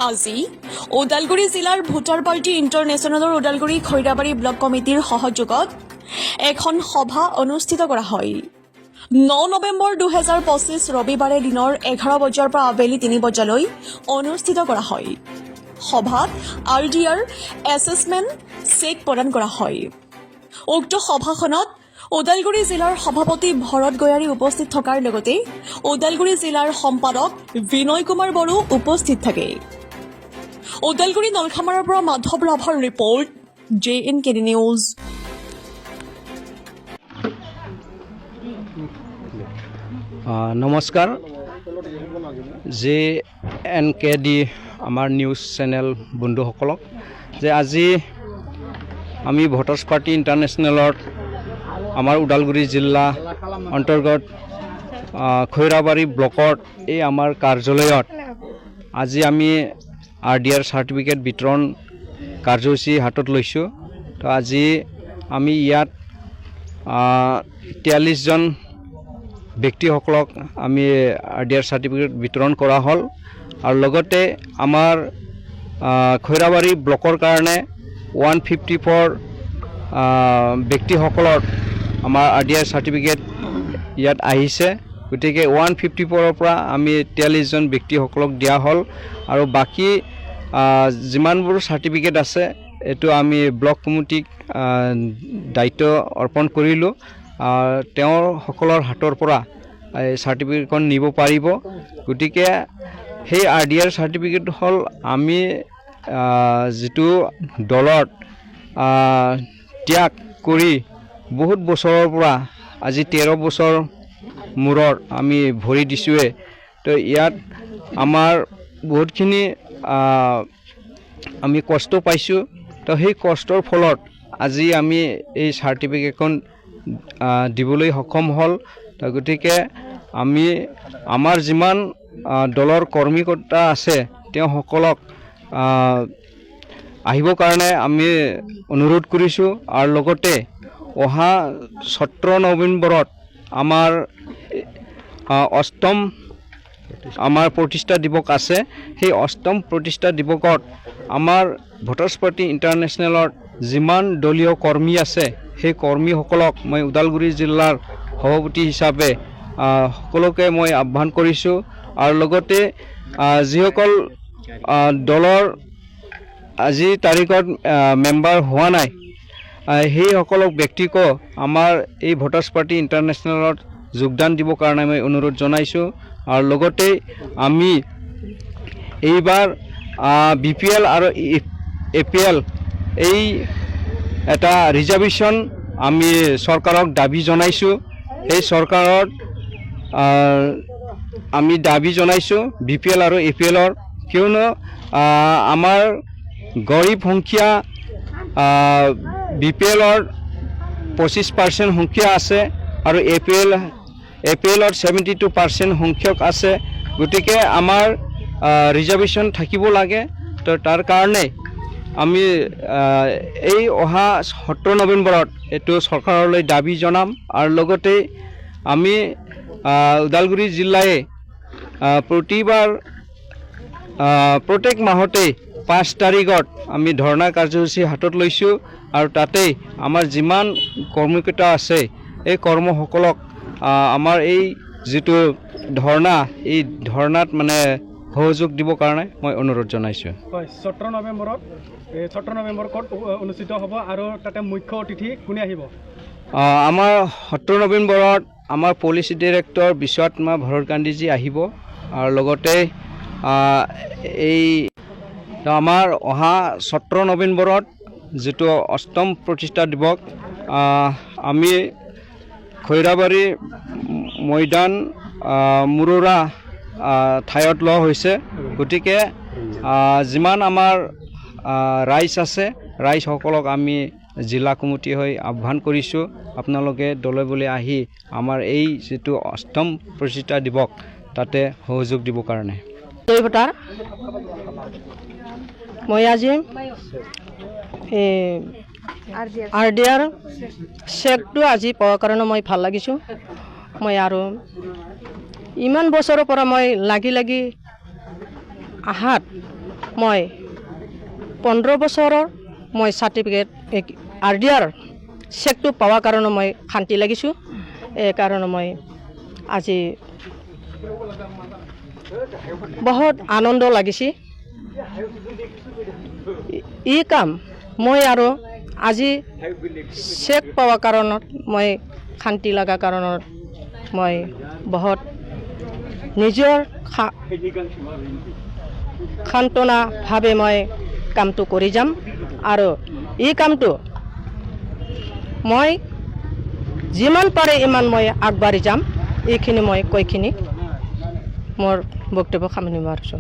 আজি ওদালগুৰি জিলাৰ voter party ইণ্টাৰনেশ্যনেলৰ ওদালগুৰি খৈৰাবাৰী ব্লক কমিটিৰ সহযোগত এখন সভা অনুষ্ঠিত কৰা হয়। 9 নৱেম্বৰ 2025 ৰবিবাৰে দিনৰ 11 বজাৰ পৰা আবেলি 3 বজালৈ অনুষ্ঠিত কৰা হয়। সভাত RDR এছেছমেণ্ট চেক প্ৰদান কৰা হয়। উক্ত সভাখনত ওদালগুৰি জিলাৰ সভাপতি ভৰত গয়াৰী উপস্থিত থকাৰ লগতে ওদালগুৰি জিলাৰ সম্পাদক বিনয় কুমাৰ বড়ো উপস্থিত থাকে। ওদালগুৰি নলখামাৰাৰ পৰা মাধৱ ৰাভাৰ ৰিপৰ্ট, JNKD নিউজ। নমস্কাৰ, JNKD আমাৰ নিউজ চেনেল বন্ধুসকলক যে আজি আমি ভোটাৰ্ছ পাৰ্টি ইণ্টাৰনেশ্যনেলত আমাৰ ওদালগুৰি জিলা অন্তৰ্গত খৈৰাবাৰী ব্লকত এই আমাৰ কাৰ্যালয়ত আজি আমি RDR চাৰ্টিফিকেট বিতৰণ কাৰ্যসূচী হাতত লৈছোঁ। তো আজি আমি ইয়াত 43 জন ব্যক্তিসকলক আমি RDR চাৰ্টিফিকেট বিতৰণ কৰা হ'ল আৰু লগতে আমাৰ খৈৰাবাৰী ব্লকৰ কাৰণে 154 ব্যক্তিসকলৰ আমাৰ RDR চাৰ্টিফিকেট ইয়াত আহিছে। গতিকে 154ৰ পৰা আমি 43 জন ব্যক্তিসকলক দিয়া হ'ল আৰু বাকী যিমানবোৰ চাৰ্টিফিকেট আছে এইটো আমি ব্লক কমিটিক দায়িত্ব অৰ্পণ কৰিলোঁ। তেওঁৰ সকলৰ হাতৰ পৰা এই চাৰ্টিফিকেটখন নিব পাৰিব। গতিকে সেই RDR চাৰ্টিফিকেট হ'ল আমি যিটো দলত ত্যাগ কৰি বহুত বছৰৰ পৰা আজি 13 বছৰ মূৰত আমি ভৰি দিছোঁৱে। তো ইয়াত আমাৰ বহুতখিনি আমি কষ্ট পাইছোঁ। তো সেই কষ্টৰ ফলত আজি আমি এই চাৰ্টিফিকেটখন দিবলৈ সক্ষম হ'ল। তো গতিকে আমি আমাৰ যিমান দলৰ কৰ্মীকৰ্তা আছে তেওঁসকলক আহিবৰ কাৰণে আমি অনুৰোধ কৰিছোঁ আৰু লগতে অহা 17 নৱেম্বৰত আমাৰ 8ম আমাৰ প্ৰতিষ্ঠা দিৱস আছে। সেই 8ম প্ৰতিষ্ঠা দিৱসত আমাৰ ভোটাৰ্ছ পাৰ্টি ইণ্টাৰনেশ্যনেলৰ যিমান দলীয় কৰ্মী আছে সেই কৰ্মীসকলক মই ওদালগুৰি জিলাৰ সভাপতি হিচাপে সকলোকে মই আহ্বান কৰিছোঁ আৰু লগতে যিসকল দলৰ আজি তাৰিখত মেম্বাৰ হোৱা নাই সেই সকলো ব্যক্তিকো আমাৰ এই ভোটাৰ্ছ পাৰ্টি ইণ্টাৰনেশ্যনেলত যোগদান দিবৰ কাৰণে মই অনুৰোধ জনাইছোঁ। আৰু লগতে আমি এইবাৰ BPL আৰু APL এই এটা ৰিজাৰ্ভেশ্যন আমি চৰকাৰক দাবী জনাইছোঁ। এই চৰকাৰত আমি দাবী জনাইছোঁ BPL আৰু APLৰ, কিয়নো আমাৰ গৰীব সংখ্যা BPLৰ 25% সংখ্যা আছে আৰু APLৰ 72% সংখ্যক আছে। গতিকে আমাৰ ৰিজাৰ্ভেশ্যন থাকিব লাগে। তো তাৰ কাৰণে আমি এই অহা 17 নৱেম্বৰত এইটো চৰকাৰলৈ দাবী জনাম আৰু লগতে আমি ওদালগুৰি জিলাই প্ৰত্যেক মাহতে 5 তাৰিখত আমি ধৰ্ণা কাৰ্যসূচী হাতত লৈছোঁ আৰু তাতেই আমাৰ যিমান কৰ্মকৰ্তা আছে এই কৰ্মসকলক আমাৰ এই যিটো ধৰ্ণা এই ধৰ্ণাত মানে সহযোগ দিবৰ কাৰণে মই অনুৰোধ জনাইছোঁ। হয়, 17 নৱেম্বৰত ক'ত অনুষ্ঠিত হ'ব আৰু তাতে মুখ্য অতিথি কোনে আহিব? আমাৰ 17 নৱেম্বৰত আমাৰ পলিচি ডিৰেক্টৰ বিশ্বআত্মা ভৰতকান্তিজী আহিব আৰু লগতে এই আমাৰ অহা 17 নৱেম্বৰত যিটো 8ম প্ৰতিষ্ঠা দিৱস আমি খৈৰাবাৰী মৈদান মুৰুৰা ঠাইত লোৱা হৈছে। গতিকে যিমান আমাৰ ৰাইজ আছে ৰাইজসকলক আমি জিলা কমিটি হৈ আহ্বান কৰিছোঁ আপোনালোকে দলে বলে আহি আমাৰ এই যিটো 8ম প্ৰতিষ্ঠা দিৱস তাতে সহযোগ দিবৰ কাৰণে। ভোটাৰ মই আজি RDR চেকটো আজি পোৱাৰ কাৰণে মই ভাল লাগিছোঁ। মই আৰু ইমান বছৰৰ পৰা মই লাগি আহাত মই 15 বছৰৰ মই চাৰ্টিফিকেট RDR চেকটো পোৱাৰ কাৰণে মই শান্তি লাগিছোঁ এই কাৰণে মই আজি বহুত আনন্দ লাগিছে এই কাম মই আৰু আজি চেক পোৱাৰ কাৰণত মই শান্তি লগা কাৰণত মই বহুত নিজৰ সান্তনাভাৱে মই কামটো কৰি যাম আৰু এই কামটো মই যিমান পাৰে ইমান মই আগবাঢ়ি যাম এইখিনি মই কৈখিনি মোৰ বক্তব্য সামৰণি মাৰিছোঁ